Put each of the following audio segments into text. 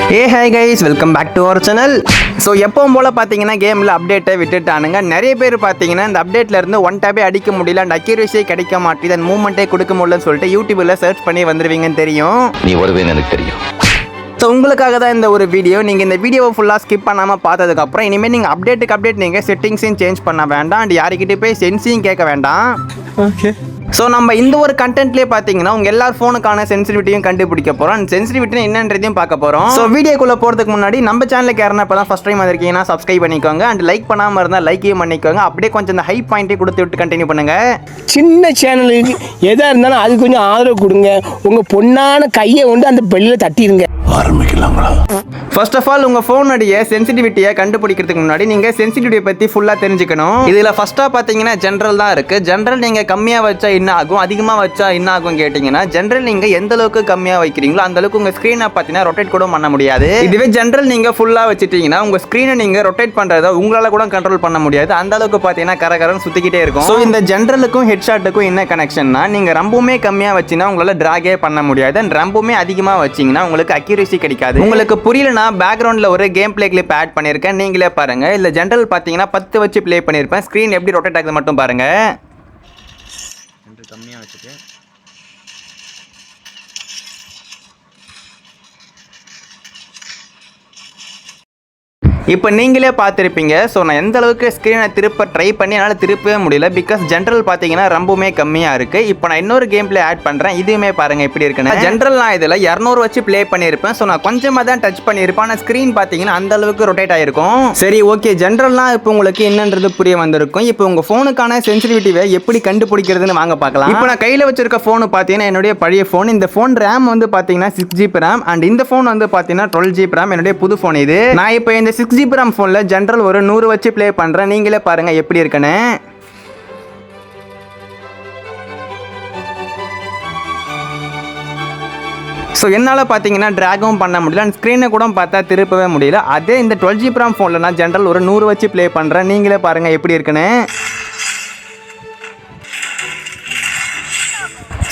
Hi guys, welcome back to our channel. So எப்பவும் போல் பார்த்தீங்கன்னா கேமில் அப்டேட்டை விட்டுட்டானுங்க. நிறைய பேர் பார்த்தீங்கன்னா இந்த அப்டேட்டில் இருந்து ஒன் டேபே அடிக்க முடியல, அந்த அக்யூரேசியே கிடைக்க மாட்டேது, அந்த மூவ்மெண்ட்டே கொடுக்க முடியலன்னு சொல்லிட்டு யூடியூப்பில் சர்ச் பண்ணி வந்துடுவீங்கன்னு தெரியும். நீ வருவேன்னு எனக்கு தெரியும். ஸோ உங்களுக்காக தான் இந்த ஒரு வீடியோ. நீங்கள் இந்த வீடியோவை ஃபுல்லாக ஸ்கிப் பண்ணாமல் பார்த்ததுக்கப்புறம் இனிமேல் நீங்கள் அப்டேட் நீங்கள் செட்டிங்ஸையும் சேஞ்ச் பண்ண வேண்டாம், அண்ட் யாருக்கிட்டே போய் சென்ஸையும் கேட்க வேண்டாம். ஓகே. ஸோ நம்ம இந்த ஒரு கண்டென்ட்லேயே பார்த்தீங்கன்னா உங்கள் எல்லார் ஃபோனுக்கான சென்சிட்டிவிட்டியும் கண்டுபிடிக்க போகிறோம், அண்ட் சென்சிட்டிவிட்டி என்னன்றதையும் பார்க்க போகிறோம். ஸோ வீடியோக்குள்ளே போகிறதுக்கு முன்னாடி நம்ம சேனலுக்கு யாருன்னா இப்போ தான் ஃபஸ்ட் டைம் வந்திருக்கீங்கன்னா சப்ஸ்கிரைப் பண்ணிக்கோங்க, அண்ட் லைக் பண்ணாமல் இருந்தால் லைக்கையும் பண்ணிக்கோங்க. அப்படியே கொஞ்சம் இந்த ஹை பாயிண்ட்டே கொடுத்து விட்டு கண்டினியூ பண்ணுங்கள். சின்ன சேனலுக்கு எதாக இருந்தாலும் அது கொஞ்சம் ஆதரவு கொடுங்க. உங்கள் பொண்ணான கையை கொண்டு அந்த பெல்லில் தட்டிடுங்க. ஆரம்பிக்கலாங்களா? ஃபர்ஸ்ட் ஆஃப் ஆல் உங்கள் ஃபோனுடைய சென்சிட்டிவிட்டியை கண்டுபிடிக்கிறதுக்கு முன்னாடி நீங்கள் சென்சிட்டிவிட்டியை பற்றி ஃபுல்லாக தெரிஞ்சுக்கணும். இதில் ஃபஸ்ட்டாக பார்த்தீங்கன்னா ஜென்ரல் தான் இருக்குது. ஜென்ரல் நீங்கள் கம்மியாக வச்சா என்ன ஆகும், அதிகமாக வச்சா என்ன ஆகும் கேட்டிங்கன்னா, ஜென்ரல் நீங்கள் எந்த அளவுக்கு கம்மியாக வைக்கிறீங்களோ அந்த அளவுக்கு உங்கள் ஸ்க்ரீனை பார்த்தீங்கன்னா ரொட்டேட் கூட பண்ண முடியாது. இதுவே ஜென்ரல் நீங்கள் ஃபுல்லாக வச்சுட்டீங்கன்னா உங்கள் ஸ்க்ரீனை நீங்கள் ரொட்டேட் பண்ணுறதை உங்களால் கூட கண்ட்ரோல் பண்ண முடியாது, அந்த அளவுக்கு பார்த்தீங்கன்னா கரகரன்னு சுற்றிக்கிட்டே இருக்கும். ஸோ இந்த ஜென்ரலுக்கும் ஹெட்ஷாட்டுக்கும் என்ன கனெக்ஷன்னா, நீங்கள் ரொம்பவுமே கம்மியாக வச்சிங்கன்னா உங்களால் ட்ராகே பண்ண முடியாது, அண்ட் ரொம்பவுமே அதிகமாக வச்சிங்கன்னா உங்களுக்கு அக்யூரேசி கிடைக்காது. உங்களுக்கு புரியலனா பேக்ரவுண்டில் ஒரு கேம் பிளே கிளிப் ஆட் பண்ணியிருக்கேன், நீங்களே பாருங்கள். இல்லை ஜென்ரல் பார்த்தீங்கன்னா 10 வச்சு ப்ளே பண்ணியிருப்பேன். ஸ்க்ரீன் எப்படி ரொட்டேட் ஆகுது மட்டும் பாருங்கள். கம்மியாக வச்சுட்டு இப்போ நீங்களே பார்த்துருப்பீங்க. ஸோ நான் எந்த அளவுக்கு ஸ்க்ரீனை திருப்ப ட்ரை பண்ணி என்னால் திருப்பவே முடியல, பிகாஸ் ஜென்ரல் பார்த்தீங்கன்னா ரொம்பவுமே கம்மியாக இருக்குது. இப்போ நான் இன்னொரு கேம் பிளே ஆட் பண்ணுறேன், இதுவுமே பாருங்கள் எப்படி இருக்குன்னு. ஜென்ரல் நான் இதில் 200 வச்சு ப்ளே பண்ணியிருப்பேன். ஸோ நான் கொஞ்சமாக தான் டச் பண்ணியிருப்பேன், ஆனால் ஸ்க்ரீன் பார்த்தீங்கன்னா அந்த அளவுக்கு ரொட்டேட் ஆகிருக்கும். சரி, ஓகே, ஜென்ரல்னால் இப்போ உங்களுக்கு என்னன்றது புரிய வந்திருக்கும். இப்போ உங்கள் ஃபோனுக்கான சென்சிட்டிவிட்டியை எப்படி கண்டுபிடிக்கிறதுன்னு வாங்க பார்க்கலாம். இப்போ நான் கையில் வச்சிருக்க ஃபோனு பார்த்தீங்கன்னா என்னுடைய பழைய ஃபோன். இந்த ஃபோன் ரேம் வந்து பார்த்தீங்கன்னா 6GB ரேம், அண்ட் இந்த ஃபோன் வந்து பார்த்தீங்கன்னா 12GB ரேம். என்னுடைய புது ஃபோன் இது. நான் இப்போ இந்த 6GB ரேம் ஃபோனில் ஜென்ரல் ஒரு 100 வச்சு ப்ளே பண்ணுறேன், நீங்களே பாருங்கள் எப்படி இருக்குன்னு. ஸோ என்னால் பார்த்தீங்கன்னா ட்ராகவும் பண்ண முடியல, அண்ட் ஸ்க்ரீனை கூட பார்த்தா திருப்பவே முடியல. அதே இந்த 12GB ரேம் ஃபோனில் நான் ஜென்ரல் ஒரு 100 வச்சு ப்ளே பண்ணுறேன், நீங்களே பாருங்கள் எப்படி இருக்குன்னு.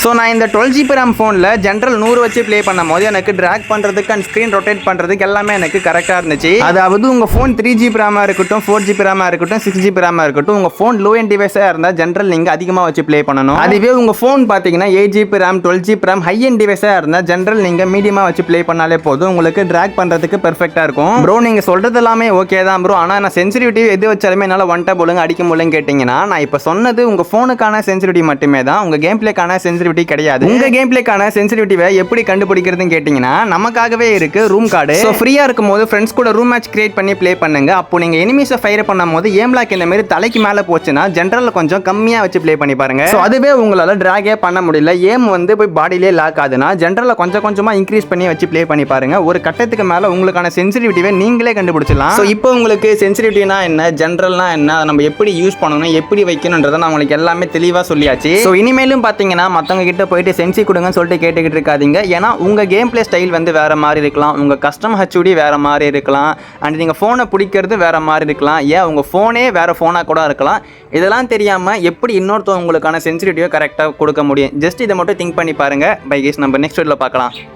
ஸோ நான் இந்த 12GB ரேம் ஃபோனில் ஜென்ரல் 100 வச்சு ப்ளே பண்ணும் போது எனக்கு ட்ராக் பண்ணுறதுக்கு அண்ட் ஸ்க்ரீன் ரொட்டேட் பண்ணுறதுக்கு எல்லாமே எனக்கு கரெக்டாக இருந்துச்சு. அதாவது உங்கள் ஃபோன் 3GB ரேமாக இருக்கட்டும், 4GB ரேமாக இருக்கட்டும், 6GB ரேமாக இருக்கட்டும், உங்கள் ஃபோன் லோ எண்ட் டிவைஸாக இருந்தால் ஜென்ரல் நீங்கள் அதிகமாக வச்சு ப்ளே பண்ணணும். அதுவே உங்கள் ஃபோன் பார்த்தீங்கன்னா 8GB RAM, 12GB RAM, high end டிவைஸாக இருந்தால் ஜென்ரல் நீங்கள் மீடியமாக வச்சு ப்ளே பண்ணாலே போதும், உங்களுக்கு ட்ராக் பண்ணுறதுக்கு பெர்ஃபெக்டாக இருக்கும். ப்ரோ நீங்கள் சொல்கிறது எல்லாமே ஓகே தான் ப்ரோ, ஆனால் நான் சென்சிட்டிவிட்டி எது வச்சாலுமே என்னால் ஒன் டேப் ஒழுங்கு அடிக்க முடியலன்னு கேட்டிங்கன்னா, நான் இப்போ சொன்னது உங்கள் ஃபோனுக்கான சென்சிட்டிவிட்டி மட்டுமே தான், உங்கள் கேம் பிளேக்கான சென்சிட்டிவிட்டி கிடையாது. உங்க கேம் பிளேக்கான சென்சிட்டிவிட்டியை எப்படி கண்டுபிடிக்கிறதுன்னு கேட்டிங்கன்னா, நமக்காகவே இருக்கு ரூம் கார்டு. ஸோ ஃப்ரீயாக இருக்கும்போது ஃப்ரெண்ட்ஸ் கூட ரூம் மேட்ச் கிரியேட் பண்ணி ப்ளே பண்ணுங்க. அப்போ நீங்கள் எனிமீஸை ஃபயர் பண்ணும் போது ஏம் லாக் இந்த மாதிரி தலைக்கு மேலே போச்சுன்னா ஜென்ரலில் கொஞ்சம் கம்மியாக வச்சு ப்ளே பண்ணி பாருங்க. ஸோ அதுவே உங்களால் ட்ராகே பண்ண முடியல, ஏம் வந்து போய் பாடியிலே லாக் ஆகுதுன்னா ஜென்ரலில் கொஞ்சமாக இன்க்ரீஸ் பண்ணி வச்சு ப்ளே பண்ணி பாருங்க. ஒரு கட்டத்துக்கு மேலே உங்களுக்கான சென்சிட்டிவிட்டியை நீங்களே கண்டுபிடிச்சிடலாம். ஸோ இப்போ உங்களுக்கு சென்சிட்டிவிட்டினா என்ன, ஜென்ரல்னா என்ன, அதை நம்ம எப்படி யூஸ் பண்ணணும், எப்படி வைக்கணுன்றதை நான் உங்களுக்கு எல்லாமே தெளிவாக சொல்லியாச்சு. ஸோ இனிமேலும் பார்த்தீங்கன்னா மற்றவங்க கிட்ட போயிட்டு சென்சி கொடுங்கன்னு சொல்லிட்டு கேட்டுக்கிட்டு இருக்காதீங்க. ஏன்னா உங்கள் கேம் பிளே ஸ்டைல் வந்து வேறு மாதிரி இருக்கலாம், உங்கள் கஸ்டம் ஹெச்டி வேறு மாதிரி இருக்கலாம், அண்ட் நீங்கள் ஃபோனை பிடிக்கிறது வேறு மாதிரி இருக்கலாம், ஏன் உங்கள் ஃபோனே வேறு ஃபோனாக கூட இருக்கலாம். இதெல்லாம் தெரியாமல் எப்படி இன்னொருத்தவங்களுக்கான சென்சிட்டிவிட்டியை கரெக்டாக கொடுக்க முடியும், ஜஸ்ட் இதை மட்டும் திங்க் பண்ணி பாருங்கள். பை கேஸ் நம்ம நெக்ஸ்ட் வீடியோவில் பார்க்கலாம்.